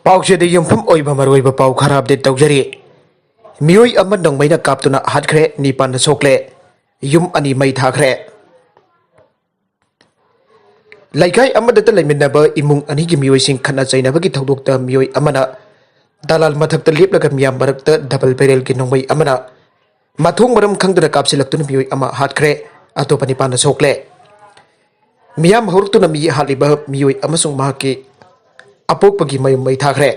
पाउसेद युमफम ओइबा मरोइबा पाउ खरा अपडेट तौजरी मियोई अमन नोंमैना कापतुना हाटख्रे निपान सोकले युम अनि मै थाख्रे लैकाई अमदत लैमिन्नबा इमुंग अनिगी मियोइसिंग खन्ना चैनबगी थौदोक्ता मियोई अमना दलाल मथक्ता लेपलगा मियाम मरक्ता डबल बैरल की नोंमै अमना मथोंग मरम खंगदना कापसिलक्तुना मियोई अमा हाटख्रे अतोपा निपान सोकले मियाम हौरक्तुना मि हालिबा मियोई अमसुंग माकी अपोकपगी मयुम मै थाख्रे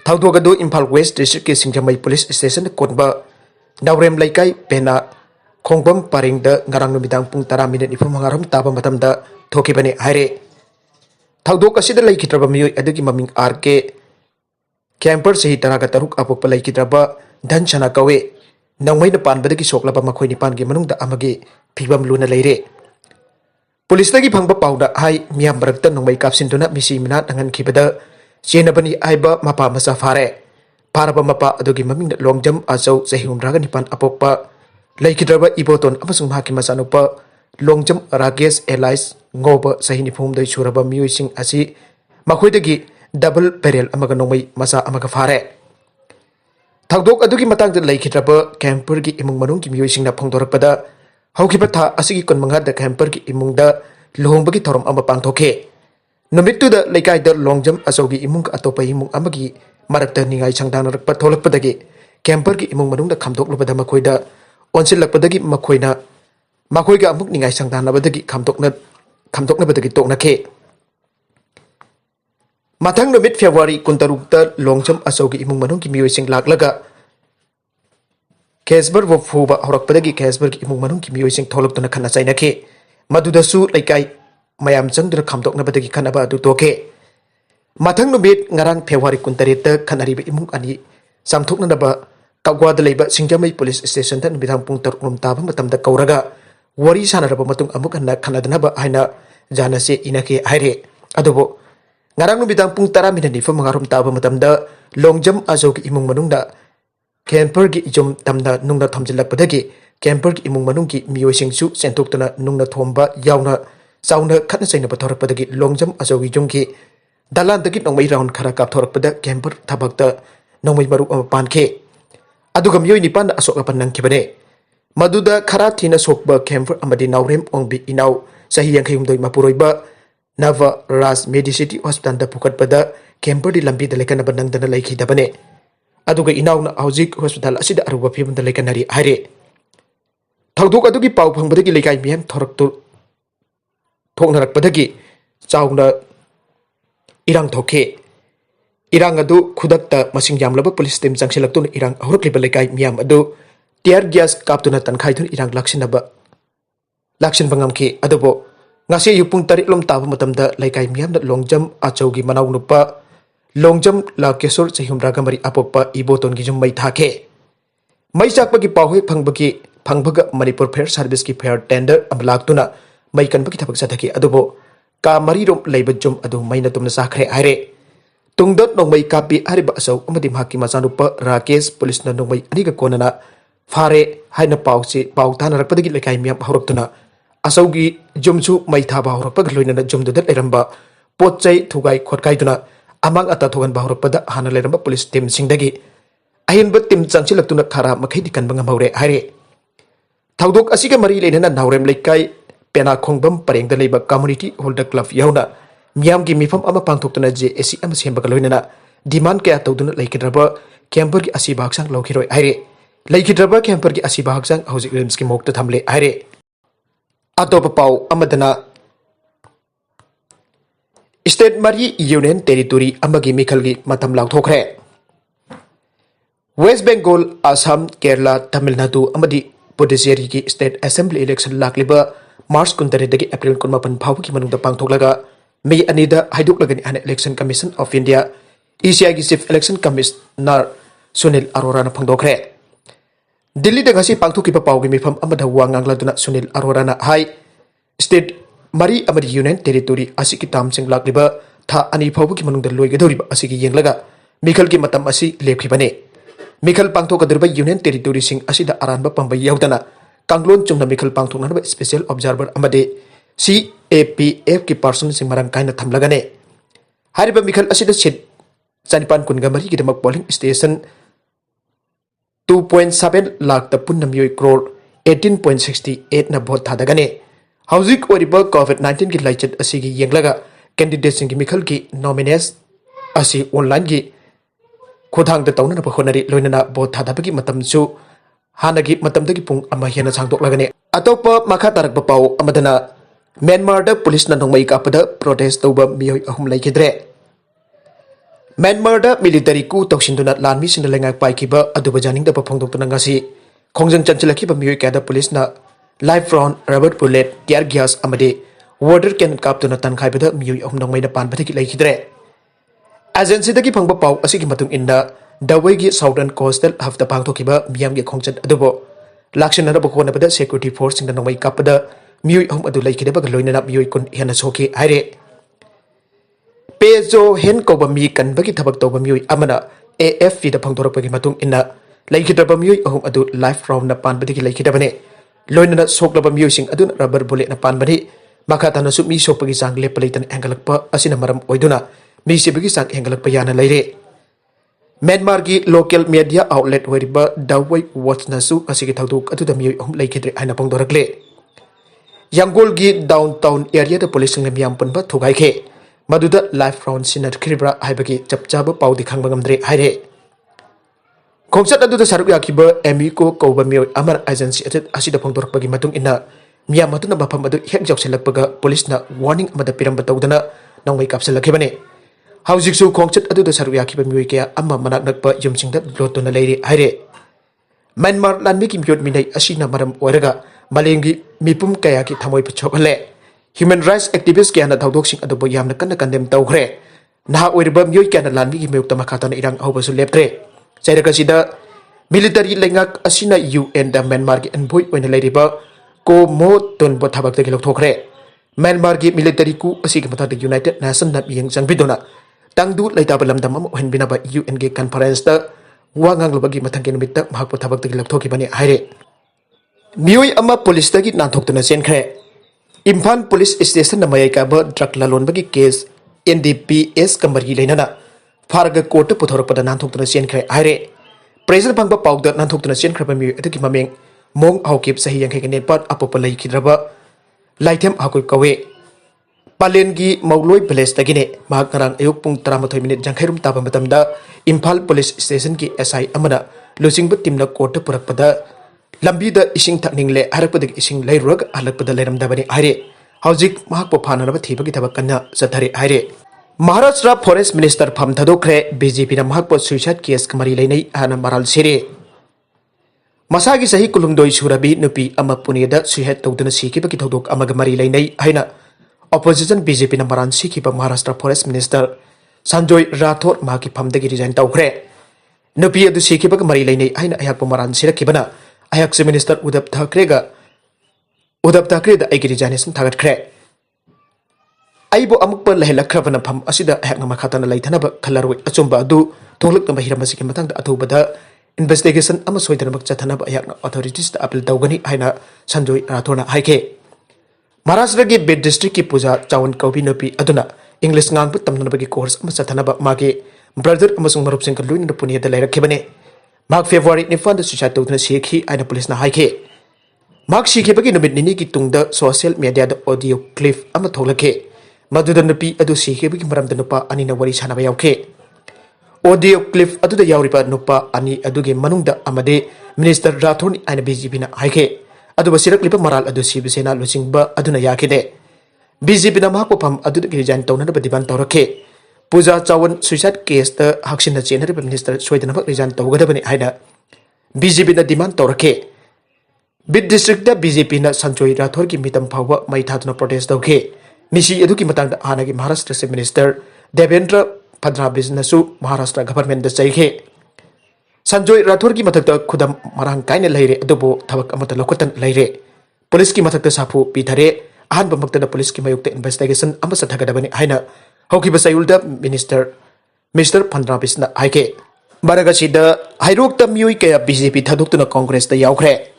थौदोगदु इम्फाल वेस्ट डिस्ट्रिक्ट के सिंगजमई पुलिस स्टेशन कोनबा नावरेम लैकाई पेना खोंगबम पारिंगदा ngarang numitang pung 10 minute ni phumangarom taba matamda thokibane haire थौदोक असिदा लैखित्रबा मियोई अदुगी ममिंग आरके कैंपर सही तरागा तरुक अपोप लैखित्रबा धन छना कवे नंगमैना पानबदगी सोकलबा मखोय निपान गे मनुंगदा अमगे फिबम लुना लेरे पुलिस लगी फंगबा पाउदा हाई मियाम बरकता नंगमै कापसिनदुना मिसी मिना नंगन खिबदा चेनबनी आइबा मपा मसा फारे फारबा मपा अदुगी ममिंग लोंगजम आजौ सही उमरागा निपान अपोपा लैखिद्रबा इबोतोन अमसुंग माकी मसानुपा लोंगजम राकेश एलाइस ngोब सही निफुम दै सुरबा मियोइसिंग असि मखोयदगी डबल बैरल अमगा नोंमै मसा अमगा फारे थौदोक अदुगी मतंगदा लैखिद्रबा कैंपर की इमुंग मनुंग की मियोइसिंगना फोंदोरकपदा हौखिबा था असigi konmanga कैंपर की इमुंगदा लुहोंबगी थोरम अमा पांगथोखे नुमितुदा लैकाइदा लोंगजम असौगी इमुंग अतोपा इमुंग अमगी मरक्ता निंगाई संगदानरकपा थोलकपदगी कैंपर की इमुंग मनुंगदा खामदोकलबदा मखोयदा ओनसिलकपदगी मखोयना मखोयगा अमुक निंगाई संगदानबदगी खामदोकनबदगी तोकनखे मथंग नुमित फेब्रुवारी 16 लोंगजम असौगी इमुंग मनुंग की मियोइसिंग लाकलगा कैसबर वो फूबा हौरकपदगी कैसबर की इमुंग मनुंग की मियोइसिंग थोलकतुना खन्ना चाइनखे मदुदसु लैकाई मयाम चंद्र खामदोकनबदगी खन्नबा अदु तोखे मथंग नुमित ngarang फेब्रुवारी 13 खन्नरिबा इमुंग अनि सामथोकनबा कगवाद लेबा सिंगजमई पुलिस स्टेशन दा नुमिदांग पुंग 3 ताबा मतमदा कौरगा वरी सानरबा मतुंग अमुक हन्ना खन्नदनबा हाइना जानसे इनके हाइरे अदुबो ngarang नुमिदांग पुंग 10 मिनट नि फुमंगारोम ताबा मतमदा लोंगजम आजौगी इमुंग मनुंगदा कैंपर की इजुम तमना नुंगना थमजिलकपदगी कैंपर की इमुंग मनुंग की मियोइसिंगसु सेंतोक्तुना नुंगना थोंबा यावना चाउना खतना चैनबा थोरकपदगी लोंगजम आजौगी जुमकी दलानदगी नोंमै राउंड खरा कापथोरकपदा कैंपर थबकता नोंमै मरु अमा पानखे अदुगा मियोइ निपान असोकपन नंखिबने मदुदा खरा थीना सोकबा कैंपर अमदी नावरेम ओंबी इनाउ सही यांखैहुमदोइ मपुरोइबा नवा राज मेडिसिटी हॉस्पिटल दा पुकटपदा कैंपर दी लंबी दा लेकनबा नंगदना लैखिदबने अदुगा इनाउना हौजिक हॉस्पिटल असिदा अरुबा फिबमदा लेकनरी हाइरे थौदोक अदुगी पाउ फंगबदगी लेकाई मियम थोरक्तु थोकनरकपदगी चाउना इरांग थोखे इरांग अदु खुदकता मसिंग यामलबा पुलिस टीम चंगसिलक्तुना इरांग हौरक्लिबा लेकाई मियम अदु टियर गैस कापतुना तनखाइथुन इरांग लाक्सिनबा ngamखि अदुबो ngase yupung tarik lom tabu matamda lekai miam da longjam achaugi manau nupa longjam la kesur chehum ragamari apokpa iboton gi jum mai thake mai chakpa gi pawhe phangbaga manipur fair service ki fair tender amlaktuna mai kanba ki thabak sathaki adubo ka mari rom leiba jum adu mai na tumna sakhre aire tungdot nongmai kapi hariba asau amadi mahaki machanupa rakesh police na nongmai aniga konana fare haina pawthana rakpadagi lekai miam hauruktuna असौगी जुमसु मै थाबा हौरपग लोइनना जुमदुदा लेरंबा पोचै थुगाई खोटकाइदुना among अता थोगन बाहरपदा हाना लेरंबा police team सिंगदगी अहिनबा team चंगसिलक्तुना खरा मखैदि कनबंग मौरे हाइरे थौदोक असिगा मरी लेनना नावरेम लेकाई पेना खोंगबम परेंगदा लेबा community holder club याउना मियामगी मिफम अमा पांगथोक्तुना JAC अमा सेमबगा लोइनना demand कया तौदुना लेकिद्रबा camper की असिबा हक्सांग लौखिरोय हाइरे लेकिद्रबा कैंपर की असिबा हक्सांग हौजिक रिम्स की मोक्ता थमले हाइरे अतोप पाउ अमदना स्टेट मरी यूनियन टेरिटोरी अमगी मिखलगी मतम लाउथोखरे वेस्ट बंगाल असम केरला तमिलनाडु अमदी पुडुचेरी की स्टेट असेंबली इलेक्शन लाकलिबा मार्च 19 अप्रैल 19 फाउबगी मनुंगदा पांगथोकलगा मे अनिदा हाइदोकलगनि अन election commission of India ECI की chief election commissioner Sunil Arora न फंगदोखरे दिल्ली दगासी पांगथोकिबा पाउगी मिफम अमदा वांगांगलादुना सुनील अरोरा न हाई स्टेट मरी अमदी यूनियन टेरिटोरी असिकी तामसिंग लाकलिबा था अनि फाउबगी मनुंगदा लोइगदौरिबा असिगी येंगलगा मिखल की मतम असि लेपखिबने मिखल पांगथोकदुरबा यूनियन टेरिटोरी सिंग असिदा अरानबा पंबा याउदना कांगलोन चुंगना मिखल पांगथोकनबा स्पेशल ऑब्जर्वर अमदे CAPF की person Singh मरंग कायना थमलगने Hariba Mikhal asida sit Chanipan Kungamari Gidamak polling station 2.7 lakh ta punna miyoi crore 18.68 na vote thadagane. Hauzik oriba COVID-19 ki laichet asigi yenglaga candidate singi Mikhal ki nominees asi online gi khudang da tawna na pakhonari loinana vote thadabagi matamchu hanagi matamdagi pung ama hena sangdok lagane. Atopa makha tarak pau amadana Myanmar da police na nongmai kapada protest tawba miyoi ahum laikidre. Myanmar da military ku toksinduna lanmi sing lenga paikiba aduba janing da paphongdokna ngasi khongjang chanchilaki ba miyoi kada police na live round rubber bullet tear gas amade water cannon kaptuna tankhai miyoi ahum nongmai na pan bathiki laikidre. Agency dagi phangba pau asigi matung inda dawai gi southern coastal hafta pangthokiba miyam gi khongchat adubo lakshana ba khona bada security force sing da nongmai kapada miyoi ahum adu laikidaba loinana miyoi kun hena soki haire. Pezo hen koba mi kan bagi thabak toba miyoi amana AFP da phangdorapagi matung inna laikidaba miyoi ahum adu life round na pan badigi laikidabane loinana soklaba miyoi sing adun rubber bullet na pan bani makatana su mi sokpagi sang lepalitan engalakpa asina maram oiduna mi sibagi sang engalakpa yana laire. Myanmar gi local media outlet weriba dawai watch na su asigi thawduk adu da miyoi ahum laikidre aina phangdorakle. Yanggol gi downtown area da police ng miyam punba thugai khe Maduda life round sinat kribra haibagi chapchaba paudi khangbangam haire. Khongchat aduda saruk yakiba ME ko koba miyoi amar agency atet asida phongdorpagi matung inna miyam matuna bafam adu hek jokselakpaga police na warning amada piramba tawdana nongmai kapsalakhibane. Haujiksu khongchat aduda saruk yakiba miyoi kaya amma manak nakpa yumsingda lotuna leire haire. Myanmar lanmi ki miyot minai asina maram oiraga malengi mipum kaya ki thamoi pachokale. Human rights activists kaya na thawdok sing adu boyam na kanna kandem tawkhre naha oiriba miyoi kaya na lanmi gi meyuk tamakata na irang awbasu leptre chairaga sida military lengak asina UN da Myanmar gi envoy oina leiriba ko mo ton bo thabak tagi lokthokre. Myanmar gi military ku asigi matha da United Nations na biyeng jangbidona tangdu leitaba lamdam am ohenbina ba UN gi conference da wangang lobagi mathangke numitta mahakpo thabak tagi lokthoki bani haire. Miyoi ama police tagi nanthokna senkhre. Imphal police station na mayai kaba drug lalon bagi case NDPS kamari leinana farga court puthorakpada nanthokna senkhre haire. President phangba pawda nanthokna senkhre bami aduki mameng mong haukip sahi yang kheken pat apopa lai khidraba laithem hakoi kawe palengi mauloi village tagine mahak ngarang ayuk pung 13 minute jangkhairum taba matamda Imphal police station ki SI amana lusingba timna court purakpada Lambida ising takningle harakpadik ising lairurag halakpada lairamdabani haire. Haujik mahakpo phananaba thibagi thabak kanna chathare haire. Maharashtra Forest Minister pham thadokre BJP na mahakpo suicide case kamari leinai hana maral sire. Masagi sahi kulumdoi surabi nupi ama puneda suicide tawduna sikibagi thodok amaga mari leinai haina opposition BJP na maran sikiba Maharashtra Forest Minister Sanjoy Rathod mahaki phamdagi resign tawkhre. Nupi adu sikibaga mari leinai haina ayakpo maran sirakibana Ayakse Minister Uddhav Thackeray da aigi resignation thagatkre. Aibo amukpa lahilakrabana pham asida ayakna makhatana laithanaba khalaroi achumba adu tholakna hiramasi ki matangda athubada investigation ama soidanamak chathanaba ayakna authorities da appeal tawgani haina Sanjoy Rathorna haike. Maharashtra gi Bid district ki Puja Chawan Kaubi nupi aduna English ngangbu tamnanabagi course ama chathanaba mage brother amasung marupsing kaluina puniyada lairakibane. Mark February nifan da suicide tawduna sikhi aina police na haike. Mark sikhi bagi numit nini ki tungda social media da audio clip ama tholake. Maduda nupi adu sikhi bagi maram da nupa ani na wari sanaba yauke. Audio clip adu da yauripa nupa ani adu ge manungda amade Minister Rathod aina BJP na haike. Adu basirak lipa maral adu Sibasena lusingba adu na yakide. BJP na mahakpo pham adu da resign tawna ba diban tawrake. Puja Chawan suicide case da haksina chenari minister soidana resign tawgadabani haina BJP na demand tawrake. Bid district da BJP na Sanjoy Rathod ki mitam phawba mai thatuna protest tawke. Misi edu ki matang da hanagi Maharashtra Chief Minister Devendra Fadnavis na su Maharashtra government da chaikhe. Sanjoy Rathod ki mathakta khudam marang kaina laire adubo thabak amata lokotan laire. Police ki mathakta sapu pithare ahanba makta da police ki mayukta investigation ama sathagadabani haina Hokiba sayulda Mr. Fadnavis na haike. Maragasida Hairok ta miyoi kaya BJP thadukna Congress da yaukre.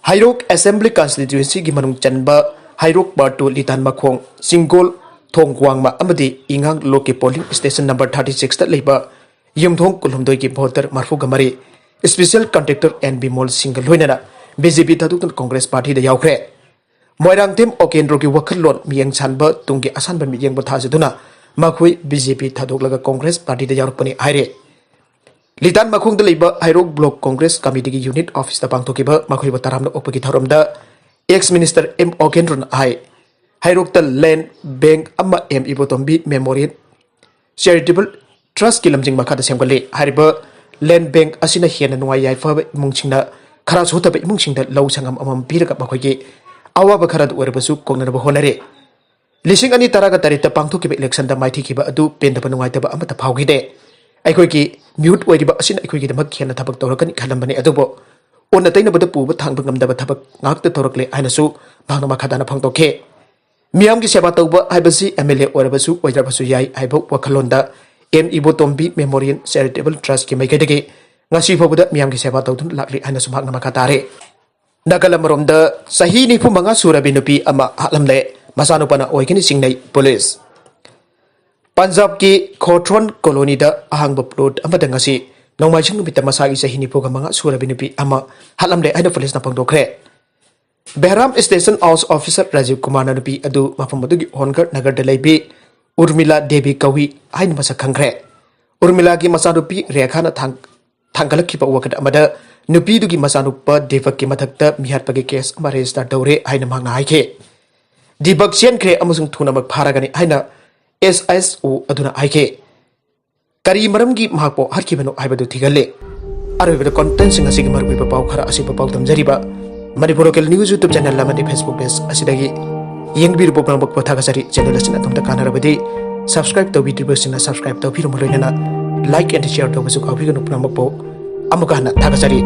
Hairok Assembly Constituency gi manung chanba Hairok Part 2 Litan Makhong Singol thong wangma amadi ingang loki polling station number 36 ta leiba yumthong kulumdoi ki voter marfu gamari special contractor and bimol single loinana BJP thaduk Congress party da yaukre moirang tem okendro ki wakhalon miyang chanba tungki asan ban miyang ba thajaduna makhui BJP thaduk laga Congress party da yaurpani haire litan makhung da leiba hairok block Congress committee ki unit office da pangthokiba makhui ba taramna opaki tharamda ex minister M Okendron hai hairok ta land bank amma M Ibotombi memorial charitable trust ki lamjing makha da semgale hariba land bank asina hiana nuai yai fa mungchingna khara sota ba mungchingda law sangam amam piraga makhogi awa ba khara orbasu kongna ba honare lising ani taraga tarita pangthoki ba election da maithi ki ba adu penda ba nuai ta ba amata phawgi de aikoi ki mute oiriba asina aikoi ki da mak khena thabak tawrakani khalambani adubo onna taina bada puba thangba ngamda ba thabak ngakta tawrakle ainasu bangna makhadana phangtokhe miyam ki seba tawba haibasi MLA orbasu oirabasu yai haibo wakhalonda M Ibotombi Memorial Charitable Trust ki maikadagi ngasi phobada miyam ki seba tawdun lakli ainasu bangna makatare nagalamromda sahi ni phumanga surabi nupi ama halamle masanupana oikini singnai police Punjab ki Khotron colony da ahangba plot amada ngasi nongmaising nubita masagi sahi ni phugamanga surabi nupi ama halamle aina police na pangdokre Behram Station House Officer Rajiv Kumar nupi adu mafamudugi Hongar Nagar da leibi Urmila Devi Kawi hain masa khangre Urmila ki masanupi rekhana thangkalakhiba wakad amada nupi dugi masanupa Devak ki mathakta mihatpagi case ama register daure haina mangna haike Dibak sian kre amusung thunamak pharagani haina SSO aduna haike kari maramgi mahakpo harkibano haibadu thigalle arwebada content singa sigi marbiba paw khara asiba paw tamjariba Manipur local news YouTube channel lamani Facebook page asidagi yengbiru popang bak pathagasari channel asina tumta kanarabadi subscribe to video sina subscribe to phiru maloinana like and share to busu ka phiganu pramappo amukana thagasari